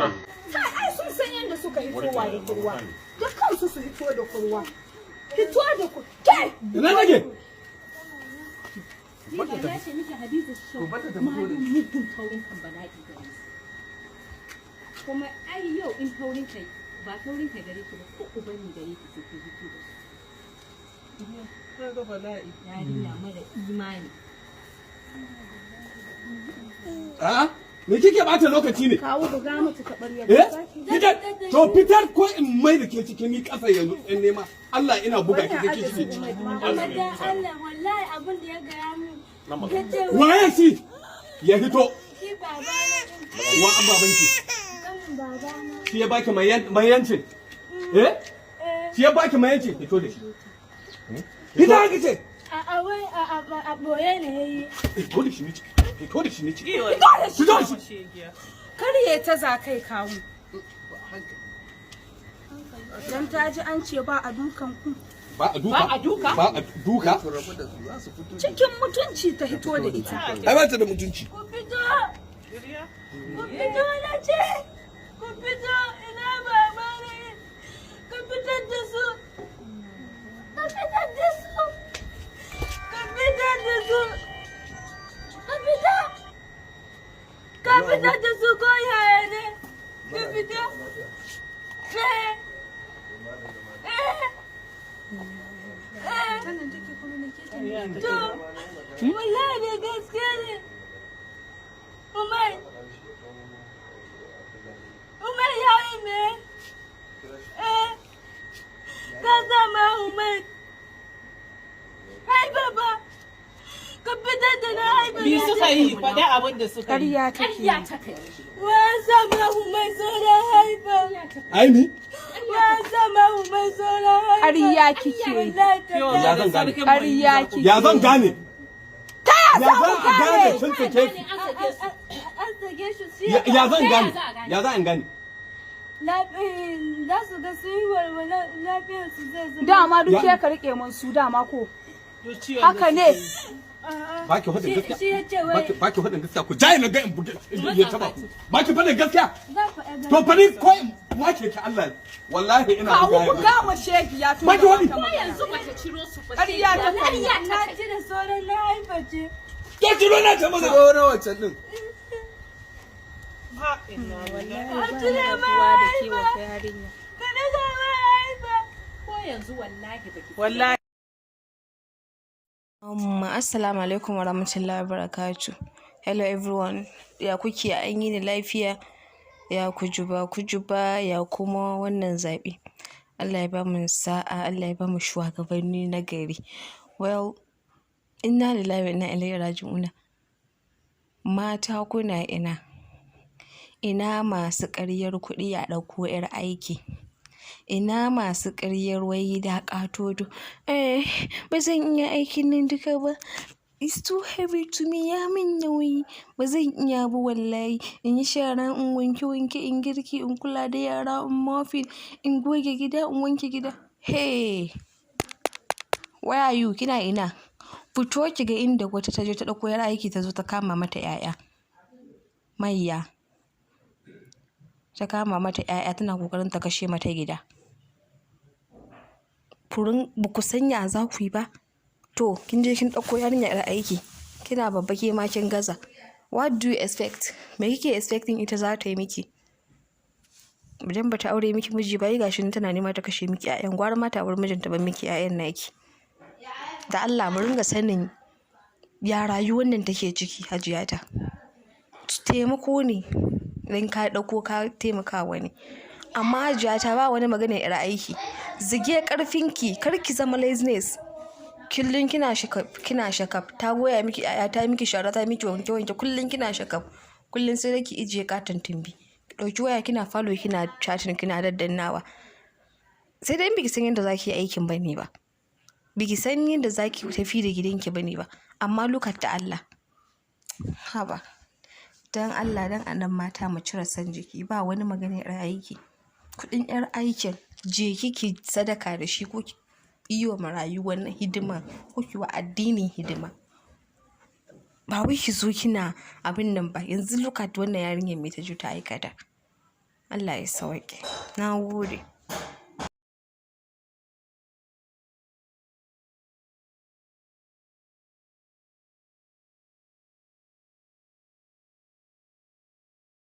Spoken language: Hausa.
Ai sun san yadda suka hito wa da kurwa. Da kansu su hito da kurwa. Hito da kurwa. Kai! Ina nake? Bata ta ce miki Hadiza show. Bata ta fito da mutum taurin kan bala'i da kuma ai yau in taurin kai ba taurin kai gare ki ba ko uban ni gare ki sai fito da shi. Ka ga bala'i. Yarinya mara imani. A'a, me kike bata lokaci ne? Kawo buga mutu ta ɓarya. Fitar, to fitar ko in mai da ke cikin ni ƙasa yanzu in nema. Allah ina buga ki kike ciki. Amma dan Allah wallahi abin da ya gaya mu. Waye shi? Ya fito. Shi babana. Wa an babanki? Kanin babana. Shi ya baki mayancin? Eh? Shi ya baki mayancin? Fito da shi. Fito haka ce. A wai a boye ne yayi. Fito da shi ne. Fito da shi ne. Fito da shi. Karye ta za kai kawo. Dan ta ji an ce ba a dukan ku. Ba a duka. Ba a duka? Ba a duka. Cikin mutunci ta hito da ita. Ai ba ta da mutunci. Ku fito. Ku fito na ce. Ku fito ina baba ne. Ku fitar da su. Ku fitar da su. Ku fitar da su. Ku fita. Ka fitar da su ko yaya ne. Ku fita. To, wallahi da gaske ne. Umar ya yi me? Ka zama Umar. Hai baba, ka fitar da na haifa. Bi suka yi faɗi abin da suka yi. Ƙarya take. Wa zama Umar sauran haifa. Ai ni? Wa zama Umar sauran haifa. Ƙarya kike. Ya zan gane. Ƙarya kike. Ya zan gane. Ya za zan ku gane sun sake ki. An sake shi Ya zan gane. Ya zan gane. za su ga sun yi walwala lafiyar su zai zama. Dama duk ke ka rike mun su dama ko. Haka ne. Baki hudin gaskiya. Shi ya ce wai. Baki hudin gaskiya ku jaye na ga in buge ya taba ku. Baki fadin gaskiya. Za ku ɗaga. To fani ko wace ki Allah. Wallahi ina Kawo buga wa shegi ya tuna. Baki wani. Yanzu ba ta ciro su ba. Ƙarya ta kai. Na ci da sauran na haifa ce. To kiro na ta maza. Ko na wancan din. An cire ma haifa. Ka daga ma haifa. Ko yanzu wallahi baki. Wallahi. Assalamu alaikum warahmatullahi wabarakatuh. Hello everyone. Ya kuke an yi ni lafiya? Ya kujuba ya kuma wannan zaɓe. Allah ya ba mu sa'a, Allah ya ba mu shugabanni na gari. Well, inna lillahi wa inna ilaihi raji'un. Mata kuna ina? Ina masu ƙaryar kuɗi a ɗauko 'yar aiki? Ina masu ƙaryar wai da ƙatoto? Ba zan iya aikin nan duka ba. It's too heavy to me, ya min nauyi. Ba zan iya ba wallahi. In yi shara, in wanke, in girki, in kula da yara, in mofin, in goge gida, in wanke gida. Hey! Where are you? Kina ina? Fito ki ga inda wata ta je ta ɗauko 'yar aiki ta zo ta kama mata 'ya'ya. Mayya. Ta kama mata 'ya'ya tana ƙoƙarin ta kashe mata gida. Ba ku sanya za ku yi ba? To, kin je kin ɗauko yarinya 'yar aiki. Kina babba ke ma kin gaza. What do you expect? Me kike expecting ita za ta yi miki? Idan ba ta aure miki miji ba, gashi tana nema ta kashe miki 'ya'yan. Gwara mata aure mijinta ban miki 'ya'yan naki. Da Allah mu ringa sanin ya rayuwar nan take ciki hajiyata. Taimako ne idan ka ɗauko ka taimaka wani. Amma hajiyata ba wani magana 'yar aiki. Zige ƙarfinki, kar ki zama laziness. Kullum kina shakaf, ta goya miki 'ya'ya, ta miki shara, ta miki wanke, kullum kina shakaf. Kullum sai ki ijiye katon tumbi. Ki ɗauki waya kina follow, kina chatting, kina daddannawa. Sai dai biki san yadda zaki yi aikin bane ba. Biki san yadda zaki tafi da gidanki bane ba. Amma look da Allah. Haba. Dan Allah dan anan mata mu cire san jiki, ba wani magana 'yar aiki. Kuɗin 'yar aikin je kiki sadaka da shi ko ki yi wa marayu wannan hidima ko ki wa addinin hidima. Ba wai ki zo kina abin nan ba. Yanzu look at wannan yarinyar me ta je ta aikata. Allah ya sauke. Na gode.